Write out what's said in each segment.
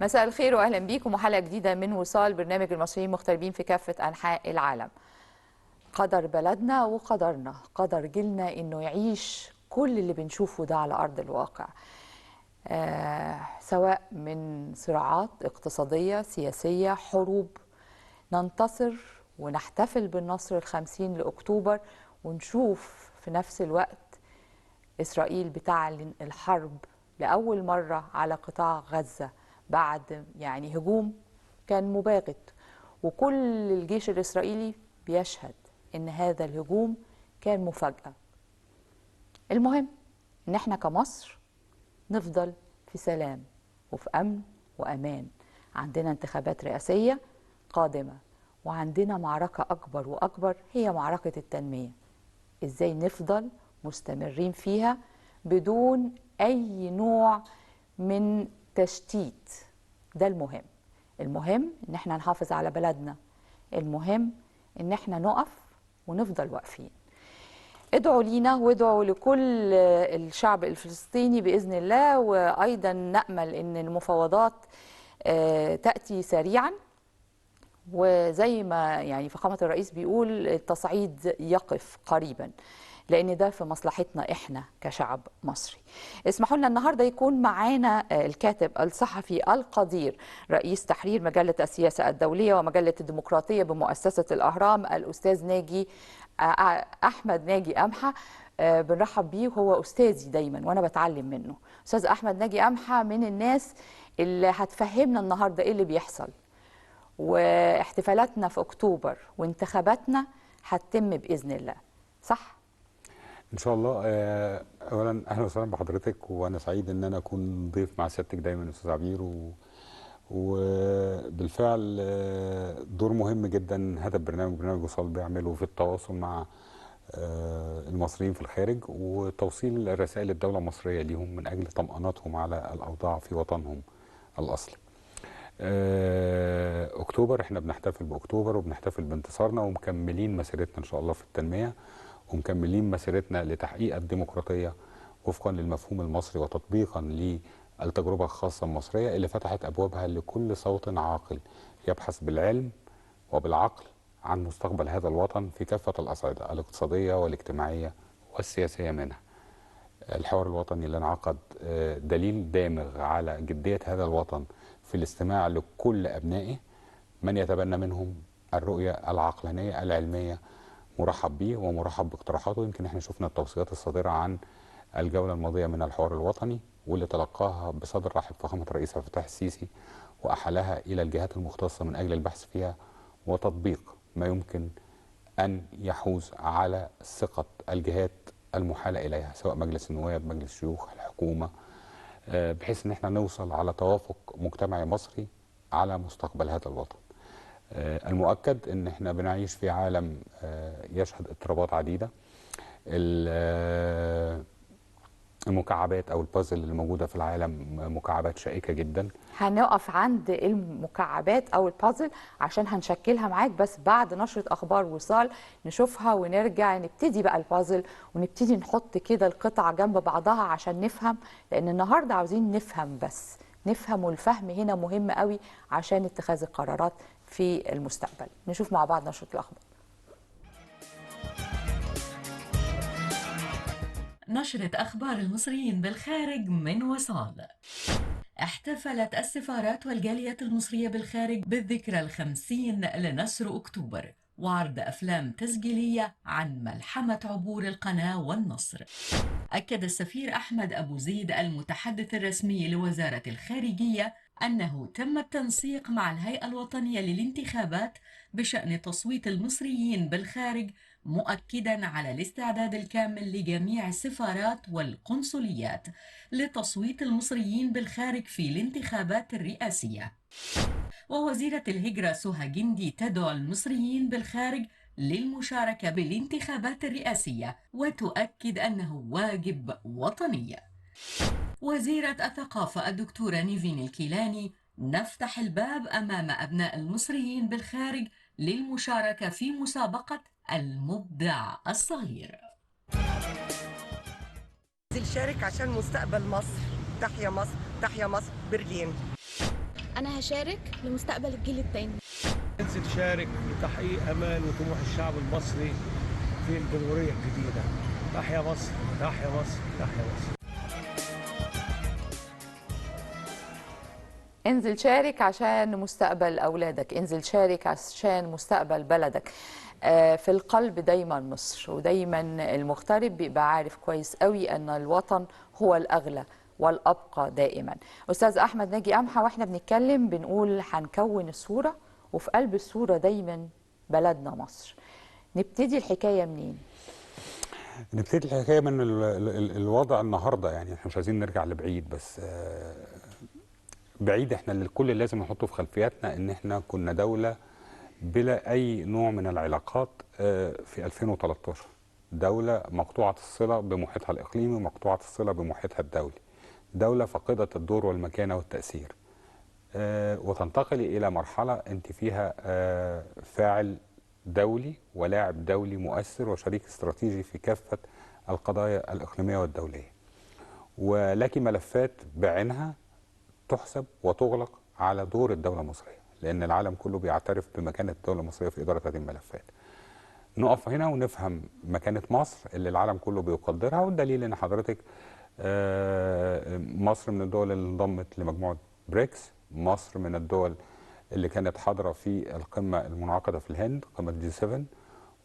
مساء الخير واهلا بيكم وحلقه جديده من وصال برنامج المصريين مغتربين في كافه انحاء العالم. قدر بلدنا وقدرنا، قدر جيلنا انه يعيش كل اللي بنشوفه ده على ارض الواقع، سواء من صراعات اقتصاديه سياسيه حروب، ننتصر ونحتفل بالنصر ال50 لأكتوبر، ونشوف في نفس الوقت إسرائيل بتعلن الحرب لأول مرة على قطاع غزة بعد هجوم كان مباغت، وكل الجيش الإسرائيلي بيشهد إن هذا الهجوم كان مفاجأة. المهم إن احنا كمصر نفضل في سلام وفي أمن وأمان. عندنا انتخابات رئاسية قادمة، وعندنا معركة أكبر وأكبر هي معركة التنمية. إزاي نفضل مستمرين فيها بدون أي نوع من تشتيت؟ ده المهم. المهم إن احنا نحافظ على بلدنا، المهم إن احنا نقف ونفضل واقفين. ادعوا لينا وادعوا لكل الشعب الفلسطيني بإذن الله، وأيضا نأمل أن المفاوضات تأتي سريعا، وزي ما فخامة الرئيس بيقول التصعيد يقف قريبا، لأن ده في مصلحتنا إحنا كشعب مصري. اسمحوا لنا النهاردة يكون معانا الكاتب الصحفي القدير رئيس تحرير مجلة السياسة الدولية ومجلة الديمقراطية بمؤسسة الأهرام، الأستاذ أحمد ناجي قمحة. بنرحب بيه، وهو أستاذي دايما وأنا بتعلم منه. أستاذ أحمد ناجي قمحة من الناس اللي هتفهمنا النهاردة إيه اللي بيحصل، واحتفالاتنا في أكتوبر وانتخاباتنا هتتم بإذن الله، صح؟ ان شاء الله. اولا اهلا وسهلا بحضرتك، وانا سعيد ان انا اكون ضيف مع سيادتك دايما استاذ عبير، وبالفعل دور مهم جدا هدف برنامج وصال بيعمله في التواصل مع المصريين في الخارج، وتوصيل رسائل الدولة المصرية ليهم من اجل طمأنتهم على الاوضاع في وطنهم الاصلي. اكتوبر، احنا بنحتفل باكتوبر وبنحتفل بانتصارنا، ومكملين مسيرتنا ان شاء الله في التنمية، ومكملين مسيرتنا لتحقيق الديمقراطية وفقا للمفهوم المصري وتطبيقا للتجربة الخاصة المصرية اللي فتحت أبوابها لكل صوت عاقل يبحث بالعلم وبالعقل عن مستقبل هذا الوطن في كافة الأصعدة الاقتصادية والاجتماعية والسياسية منها. الحوار الوطني اللي انعقد دليل دامغ على جدية هذا الوطن في الاستماع لكل أبنائه، من يتبنى منهم الرؤية العقلانية العلمية مرحب به ومرحب باقتراحاته. يمكن احنا شفنا التوصيات الصادرة عن الجولة الماضية من الحوار الوطني، واللي تلقاها بصدر رحب فخامة الرئيس عبد الفتاح السيسي، وأحالها إلى الجهات المختصة من أجل البحث فيها وتطبيق ما يمكن أن يحوز على ثقة الجهات المحالة إليها، سواء مجلس النواب، مجلس الشيوخ، الحكومة، بحيث أن احنا نوصل على توافق مجتمعي مصري على مستقبل هذا الوطن. المؤكد ان احنا بنعيش في عالم يشهد اضطرابات عديده. المكعبات او البازل اللي موجوده في العالم مكعبات شائكه جدا. هنقف عند المكعبات او البازل عشان هنشكلها معاك، بس بعد نشرة اخبار وصال نشوفها ونرجع نبتدي بقى البازل، ونبتدي نحط كده القطع جنب بعضها عشان نفهم، لان النهارده عاوزين نفهم، بس نفهم، والفهم هنا مهم قوي عشان اتخاذ القرارات في المستقبل. نشوف مع بعض نشرة الأخبار. نشرة أخبار المصريين بالخارج من وصال. احتفلت السفارات والجاليات المصرية بالخارج بالذكرى ال50 لنصر أكتوبر، وعرض أفلام تسجيلية عن ملحمة عبور القناة والنصر. أكد السفير أحمد أبو زيد المتحدث الرسمي لوزارة الخارجية أنه تم التنسيق مع الهيئة الوطنية للانتخابات بشأن تصويت المصريين بالخارج، مؤكداً على الاستعداد الكامل لجميع السفارات والقنصليات لتصويت المصريين بالخارج في الانتخابات الرئاسية. ووزيرة الهجرة سهى جندي تدعو المصريين بالخارج للمشاركة بالانتخابات الرئاسية، وتؤكد أنه واجب وطني. وزيرة الثقافة الدكتورة نيفين الكيلاني: نفتح الباب أمام أبناء المصريين بالخارج للمشاركة في مسابقة المبدع الصغير. نشارك عشان مستقبل مصر. تحيا مصر، تحيا مصر، برلين. أنا هشارك لمستقبل الجيل التاني. انزل شارك لتحقيق امال وطموح الشعب المصري في الجمهوريه الجديده. تحيا مصر، تحيا مصر، تحيا مصر. انزل شارك عشان مستقبل أولادك، انزل شارك عشان مستقبل بلدك. في القلب دايما مصر، ودايما المغترب بيبقى عارف كويس قوي أن الوطن هو الأغلى والأبقى دائما. أستاذ أحمد ناجي قمحة، وإحنا بنتكلم بنقول هنكون الصورة، وفي قلب الصورة دايما بلدنا مصر. نبتدي الحكاية منين؟ نبتدي الحكايه من الوضع النهارده، يعني احنا مش عايزين نرجع لبعيد، بس بعيد احنا الكل لازم نحطه في خلفياتنا ان احنا كنا دوله بلا اي نوع من العلاقات في 2013. دوله مقطوعه الصله بمحيطها الاقليمي ومقطوعه الصله بمحيطها الدولي. دوله فاقده الدور والمكانه والتاثير. وتنتقلي الى مرحله انت فيها فاعل دولي ولاعب دولي مؤثر وشريك استراتيجي في كافه القضايا الاقليميه والدوليه. ولك ملفات بعينها تحسب وتغلق على دور الدوله المصريه، لان العالم كله بيعترف بمكانه الدوله المصريه في اداره هذه الملفات. نقف هنا ونفهم مكانه مصر اللي العالم كله بيقدرها، والدليل ان حضرتك مصر من الدول اللي انضمت لمجموعه بريكس، مصر من الدول اللي كانت حاضره في القمه المنعقده في الهند، قمه G7،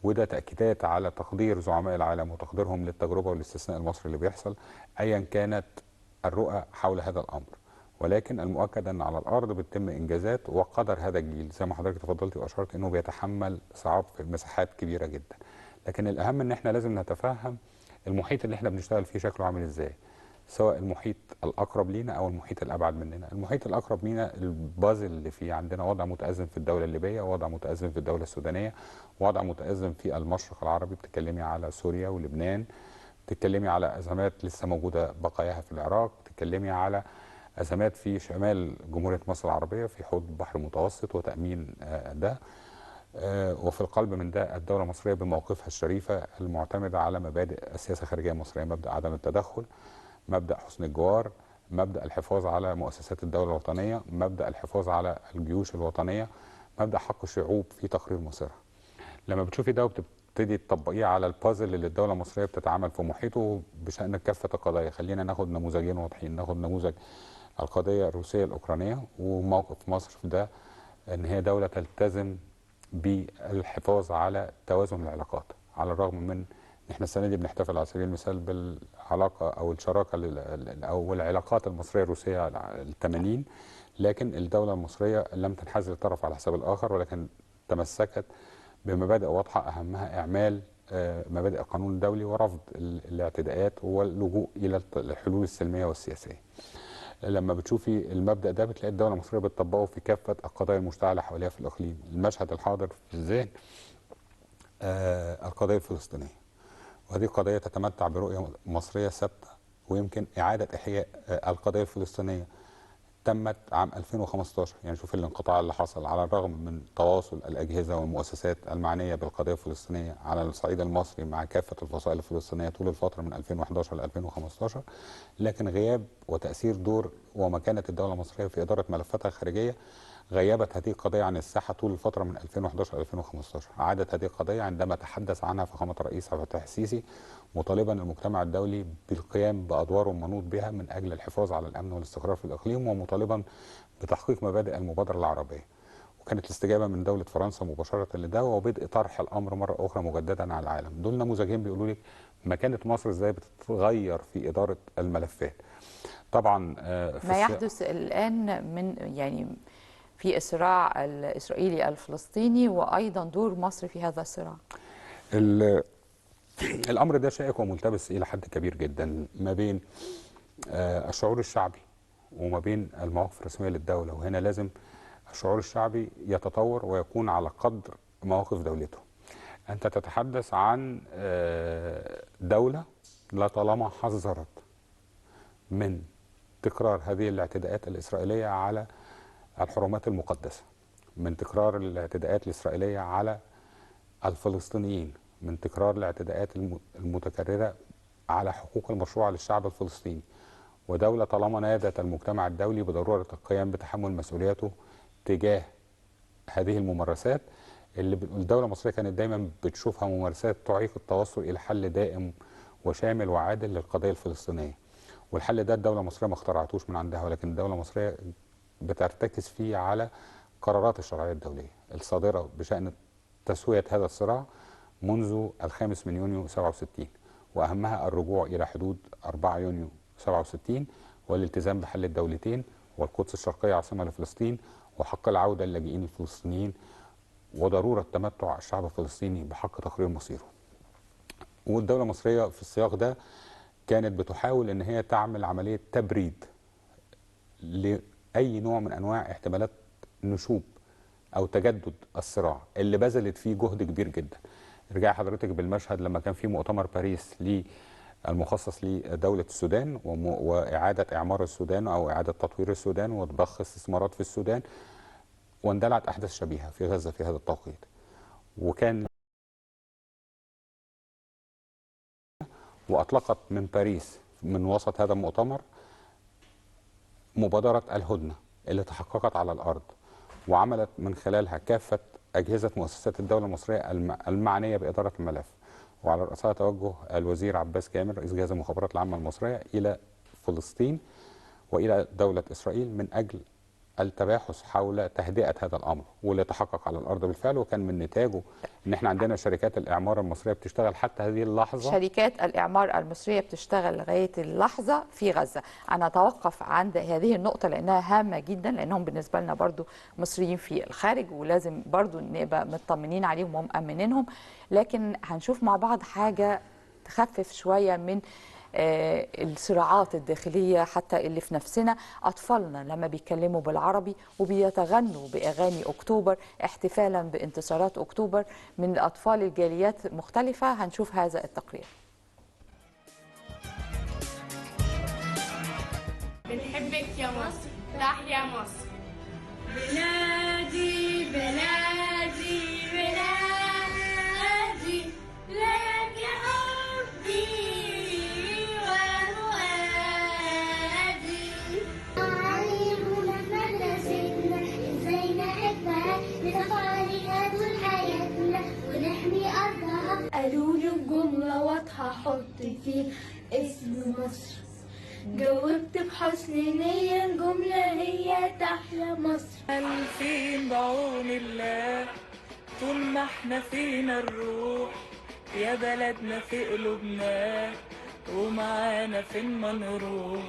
وده تاكيدات على تقدير زعماء العالم وتقديرهم للتجربه والاستثناء المصري اللي بيحصل ايا كانت الرؤى حول هذا الامر. ولكن المؤكد ان على الارض بتتم انجازات، وقدر هذا الجيل زي ما حضرتك تفضلتي واشرت انه بيتحمل صعاب في مساحات كبيره جدا. لكن الاهم ان احنا لازم نتفهم المحيط اللي احنا بنشتغل فيه شكله عامل ازاي، سواء المحيط الاقرب لينا او المحيط الابعد مننا. المحيط الاقرب لينا البازل اللي فيه عندنا وضع متازم في الدوله الليبيه، وضع متازم في الدوله السودانيه، وضع متازم في المشرق العربي. بتتكلمي على سوريا ولبنان، بتتكلمي على ازمات لسه موجوده بقاياها في العراق، بتتكلمي على ازمات في شمال جمهوريه مصر العربيه في حوض البحر المتوسط وتامين ده. وفي القلب من ده الدوله المصريه بموقفها الشريفه المعتمده على مبادئ السياسه الخارجيه المصريه، مبدا عدم التدخل، مبدا حسن الجوار، مبدا الحفاظ على مؤسسات الدوله الوطنيه، مبدا الحفاظ على الجيوش الوطنيه، مبدا حق الشعوب في تقرير مصيرها. لما بتشوفي ده وبتبتدي تطبقيه على البازل اللي الدوله المصريه بتتعامل في محيطه بشان كافه القضايا، خلينا ناخد نموذجين واضحين. ناخد نموذج القضيه الروسيه الاوكرانيه، وموقف مصر في ده ان هي دوله تلتزم بالحفاظ على توازن العلاقات، على الرغم من ان احنا السنه دي بنحتفل على سبيل المثال بالعلاقه او الشراكه او العلاقات المصريه الروسيه ال80، لكن الدوله المصريه لم تنحاز للطرف على حساب الاخر، ولكن تمسكت بمبادئ واضحه اهمها اعمال مبادئ القانون الدولي ورفض الاعتداءات واللجوء الى الحلول السلميه والسياسيه. لما بتشوفي المبدأ ده بتلاقي الدولة المصرية بتطبقه في كافة القضايا المشتعلة حواليها في الإقليم. المشهد الحاضر في الذهن القضية الفلسطينية، وهذه قضية تتمتع برؤية مصرية ثابتة، ويمكن إعادة إحياء القضية الفلسطينية تمت عام 2015. يعني شوف الانقطاع اللي حصل على الرغم من تواصل الأجهزة والمؤسسات المعنية بالقضية الفلسطينية على الصعيد المصري مع كافة الفصائل الفلسطينية طول الفترة من 2011 ل 2015، لكن غياب وتأثير دور ومكانة الدولة المصرية في إدارة ملفاتها الخارجية غيبت هذه القضية عن الساحة طول الفترة من 2011 ل 2015. عادت هذه القضية عندما تحدث عنها فخامة الرئيس عبد الفتاح السيسي مطالبا المجتمع الدولي بالقيام بأدواره المنوط بها من أجل الحفاظ على الأمن والاستقرار في الإقليم، ومطالبا بتحقيق مبادئ المبادرة العربية. وكانت الاستجابة من دولة فرنسا مباشرة لده وبدء طرح الأمر مرة أخرى مجددا على العالم. دول نموذجين بيقولوا لك مكانة مصر إزاي بتتغير في إدارة الملفات. طبعا ما يحدث الآن من يعني في الصراع الإسرائيلي الفلسطيني، وأيضا دور مصر في هذا الصراع. الأمر ده شائك وملتبس إلى حد كبير جدا ما بين الشعور الشعبي وما بين المواقف الرسمية للدولة، وهنا لازم الشعور الشعبي يتطور ويكون على قدر مواقف دولته. أنت تتحدث عن دولة لطالما حذرت من تكرار هذه الاعتداءات الإسرائيلية على الحرمات المقدسة، من تكرار الاعتداءات الإسرائيلية على الفلسطينيين، من تكرار الاعتداءات المتكررة على حقوق المشروعة للشعب الفلسطيني، ودولة طالما نادت المجتمع الدولي بضرورة القيام بتحمل مسؤولياته تجاه هذه الممارسات اللي الدولة المصرية كانت دايما بتشوفها ممارسات تعيق التوصل إلى حل دائم وشامل وعادل للقضية الفلسطينية. والحل ده الدولة المصرية ما اخترعتوش من عندها، ولكن الدولة المصرية بترتكز فيه على قرارات الشرعية الدولية الصادرة بشأن تسوية هذا الصراع منذ 5 يونيو 67، وأهمها الرجوع إلى حدود 4 يونيو 67 والالتزام بحل الدولتين والقدس الشرقية عاصمة لفلسطين وحق العودة للاجئين الفلسطينيين وضرورة تمتع الشعب الفلسطيني بحق تقرير مصيره. والدولة المصرية في السياق ده كانت بتحاول ان هي تعمل عملية تبريد لأي نوع من أنواع احتمالات نشوب أو تجدد الصراع اللي بذلت فيه جهد كبير جدا. ارجعي حضرتك بالمشهد لما كان في مؤتمر باريس المخصص لدولة السودان وإعادة إعمار السودان أو إعادة تطوير السودان وضخ استثمارات في السودان، واندلعت أحداث شبيهة في غزة في هذا التوقيت. وكان وأطلقت من باريس من وسط هذا المؤتمر مبادرة الهدنة اللي تحققت على الأرض، وعملت من خلالها كافة أجهزة مؤسسات الدولة المصرية المعنية بإدارة الملف، وعلى رأسها توجه الوزير عباس كامل رئيس جهاز المخابرات العامة المصرية إلى فلسطين وإلى دولة إسرائيل من أجل التباحث حول تهدئة هذا الأمر، واللي تحقق على الأرض بالفعل. وكان من نتاجه إن إحنا عندنا شركات الإعمار المصرية بتشتغل حتى هذه اللحظة. شركات الإعمار المصرية بتشتغل لغاية اللحظة في غزة. أنا أتوقف عند هذه النقطة لأنها هامة جدا، لأنهم بالنسبة لنا برضو مصريين في الخارج ولازم برضو نبقى مطمنين عليهم ومأمنينهم. لكن هنشوف مع بعض حاجة تخفف شوية من الصراعات الداخلية حتى اللي في نفسنا. أطفالنا لما بيتكلموا بالعربي وبيتغنوا بأغاني أكتوبر احتفالا بانتصارات أكتوبر من أطفال الجاليات مختلفة، هنشوف هذا التقرير. بنحبك يا مصر، تحيا مصر. بلادي بلادي بلادي لك حبي وفؤادي. علمونا في مدرستنا ازاي نحبها نتفاعلها طول حياتنا ونحمي ارضها. قالوا لي الجملة واضحة حط فيه اسم مصر، جاوبت بحسن نية الجملة هي تحيا مصر. ألفين بعون الله طول ما احنا فينا الروح يا بلدنا في قلوبنا ومعانا فين ما نروح.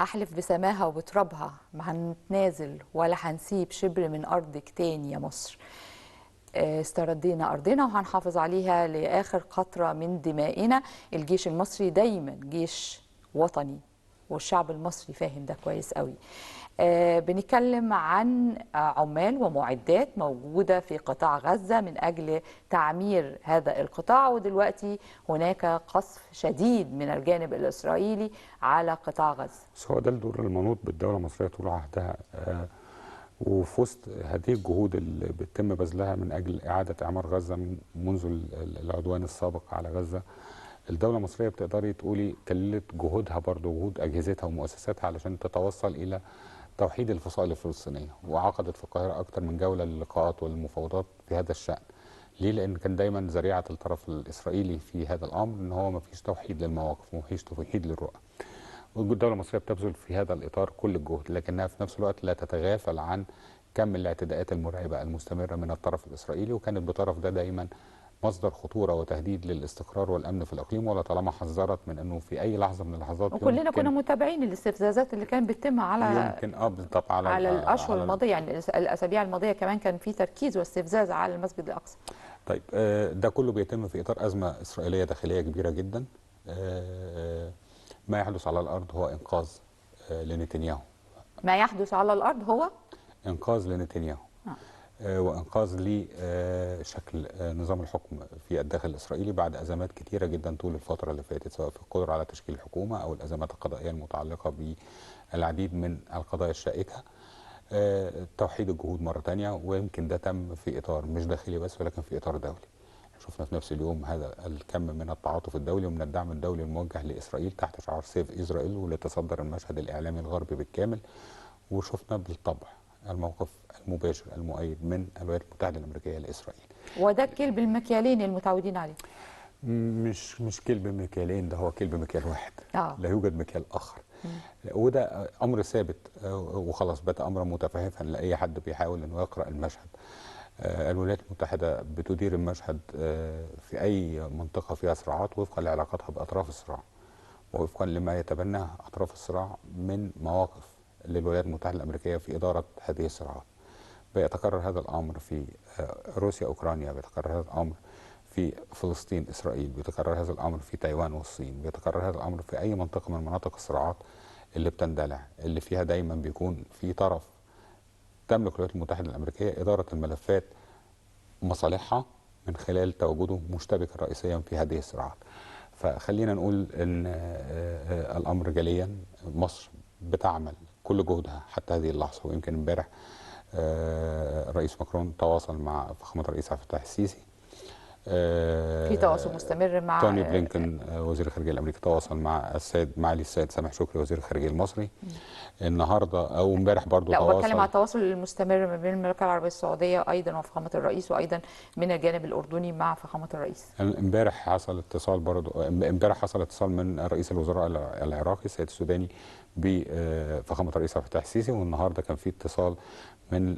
أحلف بسماها وبترابها ما هنتنازل ولا هنسيب شبر من أرضك تاني يا مصر. استردينا أرضنا وهنحافظ عليها لآخر قطرة من دمائنا. الجيش المصري دايما جيش وطني، والشعب المصري فاهم ده كويس قوي. بنتكلم عن عمال ومعدات موجودة في قطاع غزة من أجل تعمير هذا القطاع، ودلوقتي هناك قصف شديد من الجانب الإسرائيلي على قطاع غزة. بس هو ده الدور المنوط بالدولة المصرية طول عهدها، وفي وسط هذه الجهود اللي بيتم بذلها من أجل إعادة إعمار غزة منذ العدوان السابق على غزة، الدولة المصرية بتقدري تقولي كللت جهودها برضه وجهود أجهزتها ومؤسساتها علشان تتوصل إلى توحيد الفصائل الفلسطينية، وعقدت في القاهرة أكثر من جولة للقاءات والمفاوضات في هذا الشأن. ليه؟ لأن كان دايما ذريعة الطرف الإسرائيلي في هذا الأمر إن هو ما فيش توحيد للمواقف وما فيش توحيد للرؤى. والدولة المصرية بتبذل في هذا الإطار كل الجهد، لكنها في نفس الوقت لا تتغافل عن كم الاعتداءات المرعبة المستمرة من الطرف الإسرائيلي، وكانت بطرف ده دايما مصدر خطورة وتهديد للاستقرار والأمن في الإقليم، ولا طالما حذرت من أنه في أي لحظة من اللحظات وكلنا كنا متابعين الاستفزازات اللي كانت بتتم على بالضبط على الأشهر الماضية، يعني الأسابيع الماضية كمان كان في تركيز واستفزاز على المسجد الأقصى. طيب ده كله بيتم في إطار أزمة إسرائيلية داخلية كبيرة جدا. ما يحدث على الأرض هو إنقاذ لنتنياهو. ما يحدث على الأرض هو إنقاذ لنتنياهو وإنقاذ لشكل نظام الحكم في الداخل الإسرائيلي بعد أزمات كتيرة جدا طول الفترة اللي فاتت، سواء في القدرة على تشكيل حكومة أو الأزمات القضائية المتعلقة بالعديد من القضايا الشائكة. توحيد الجهود مرة تانية، ويمكن ده تم في إطار مش داخلي بس ولكن في إطار دولي. شفنا في نفس اليوم هذا الكم من التعاطف الدولي ومن الدعم الدولي الموجه لإسرائيل تحت شعار سيف إسرائيل، واللي تصدر المشهد الإعلامي الغربي بالكامل. وشفنا بالطبع الموقف المباشر المؤيد من الولايات المتحدة الأمريكية لإسرائيل. وده الكلب المكيالين المتعودين عليه. مش كلب مكيالين، ده هو كلب مكيال واحد. لا يوجد مكيال آخر. وده أمر ثابت وخلاص بات أمر متفهما لأي حد بيحاول أنه يقرأ المشهد. الولايات المتحدة بتدير المشهد في أي منطقة فيها صراعات وفقا لعلاقاتها بأطراف الصراع، ووفقا لما يتبناه أطراف الصراع من مواقف للولايات المتحدة الأمريكية في إدارة هذه الصراعات. بيتكرر هذا الأمر في روسيا أوكرانيا، بيتكرر هذا الأمر في فلسطين إسرائيل، بيتكرر هذا الأمر في تايوان والصين، بيتكرر هذا الأمر في أي منطقة من مناطق الصراعات اللي بتندلع، اللي فيها دايما بيكون في طرف تملك الولايات المتحدة الأمريكية إدارة الملفات مصالحها من خلال تواجده مشتبكا رئيسيا في هذه الصراعات. فخلينا نقول أن الأمر جليا مصر بتعمل كل جهدها حتى هذه اللحظة. ويمكن امبارح الرئيس ماكرون تواصل مع فخامة الرئيس عبد الفتاح السيسي، في تواصل مستمر مع توني بلينكن وزير الخارجية الأمريكي تواصل مع معالي السيد سامح شكري وزير الخارجية المصري النهارده او امبارح برضو لا تواصل. بتكلم على التواصل المستمر ما بين المملكة العربية السعودية أيضا وفخامة الرئيس، وأيضا من الجانب الأردني مع فخامة الرئيس. امبارح حصل اتصال برضو، امبارح حصل اتصال من رئيس الوزراء العراقي السيد السوداني بفخامة الرئيس عبد الفتاح السيسي، والنهارده كان في اتصال من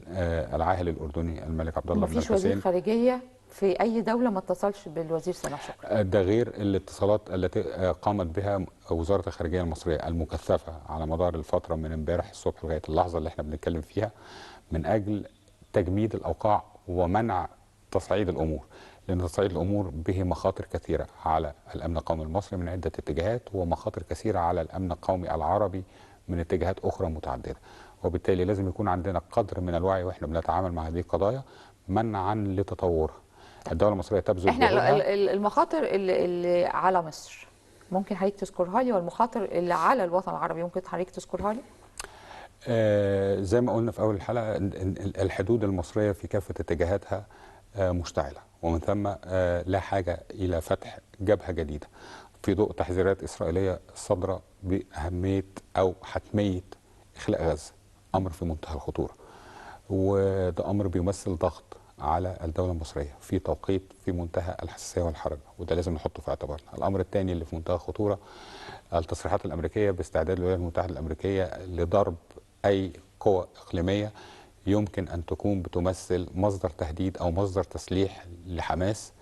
العاهل الأردني الملك عبد الله بن مفيش وزير خارجية في أي دولة ما اتصلش بالوزير سامح شكري. ده غير الاتصالات التي قامت بها وزارة الخارجية المصرية المكثفة على مدار الفترة من امبارح الصبح لغاية اللحظة اللي احنا بنتكلم فيها من أجل تجميد الأوقاع ومنع تصعيد الأمور، لأن تصعيد الأمور به مخاطر كثيرة على الأمن القومي المصري من عدة اتجاهات، ومخاطر كثيرة على الأمن القومي العربي من اتجاهات أخرى متعددة. وبالتالي لازم يكون عندنا قدر من الوعي واحنا بنتعامل مع هذه القضايا منعا لتطورها. الدولة المصرية تبذل احنا جهودها. المخاطر اللي على مصر ممكن حضرتك تذكرها لي، والمخاطر اللي على الوطن العربي ممكن حضرتك تذكرها لي؟ زي ما قلنا في أول الحلقة الحدود المصرية في كافة اتجاهاتها مشتعلة، ومن ثم لا حاجة إلى فتح جبهة جديدة في ضوء تحذيرات إسرائيلية صادرة بأهمية أو حتمية إخلاء غزة. أمر في منتهى الخطورة، وده أمر بيمثل ضغط على الدولة المصرية في توقيت في منتهى الحساسية والحرج، وده لازم نحطه في اعتبارنا. الأمر الثاني اللي في منتهى الخطورة التصريحات الأمريكية باستعداد الولايات المتحدة الأمريكية لضرب أي قوى إقليمية يمكن أن تكون بتمثل مصدر تهديد أو مصدر تسليح لحماس،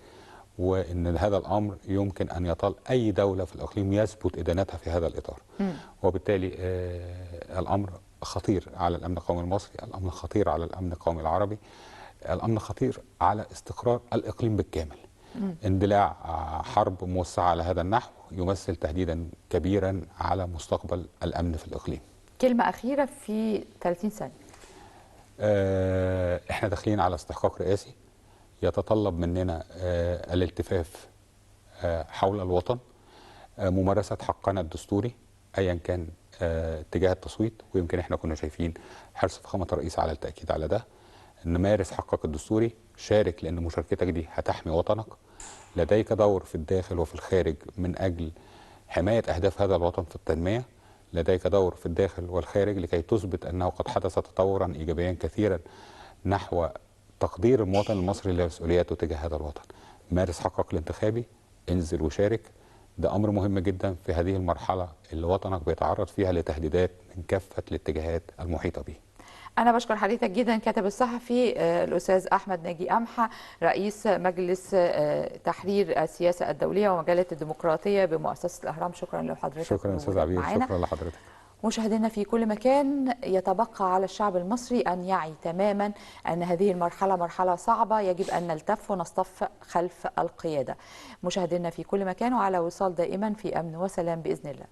وان هذا الامر يمكن ان يطال اي دوله في الاقليم يثبت ادانتها في هذا الاطار. وبالتالي الامر خطير على الامن القومي المصري، الامر خطير على الامن القومي العربي، الامن خطير على استقرار الاقليم بالكامل. اندلاع حرب موسعه على هذا النحو يمثل تهديدا كبيرا على مستقبل الامن في الاقليم. كلمه اخيره في 30 ثانيه. احنا داخلين على استحقاق رئاسي يتطلب مننا الالتفاف حول الوطن، ممارسة حقنا الدستوري أيا كان اتجاه التصويت، ويمكن احنا كنا شايفين حرص فخامة الرئيس على التأكيد على ده. نمارس حقك الدستوري، شارك لأن مشاركتك دي هتحمي وطنك. لديك دور في الداخل وفي الخارج من أجل حماية أهداف هذا الوطن في التنمية. لديك دور في الداخل والخارج لكي تثبت أنه قد حدث تطورا إيجابيا كثيرا نحو تقدير المواطن المصري لمسؤولياته تجاه هذا الوطن. مارس حقك الانتخابي، انزل وشارك، ده أمر مهم جدا في هذه المرحلة اللي وطنك بيتعرض فيها لتهديدات من كافة الاتجاهات المحيطة به. أنا بشكر حضرتك جدا كاتب الصحفي الأستاذ أحمد ناجي أمحة، رئيس مجلس تحرير السياسة الدولية ومجلة الديمقراطية بمؤسسة الأهرام. شكرا لحضرتك. شكرا أستاذ عبير، شكرا لحضرتك. مشاهدينا في كل مكان، يتبقى على الشعب المصري أن يعي تماما أن هذه المرحلة مرحلة صعبة يجب أن نلتف ونصطف خلف القيادة. مشاهدينا في كل مكان وعلى وصال دائما في أمن وسلام بإذن الله.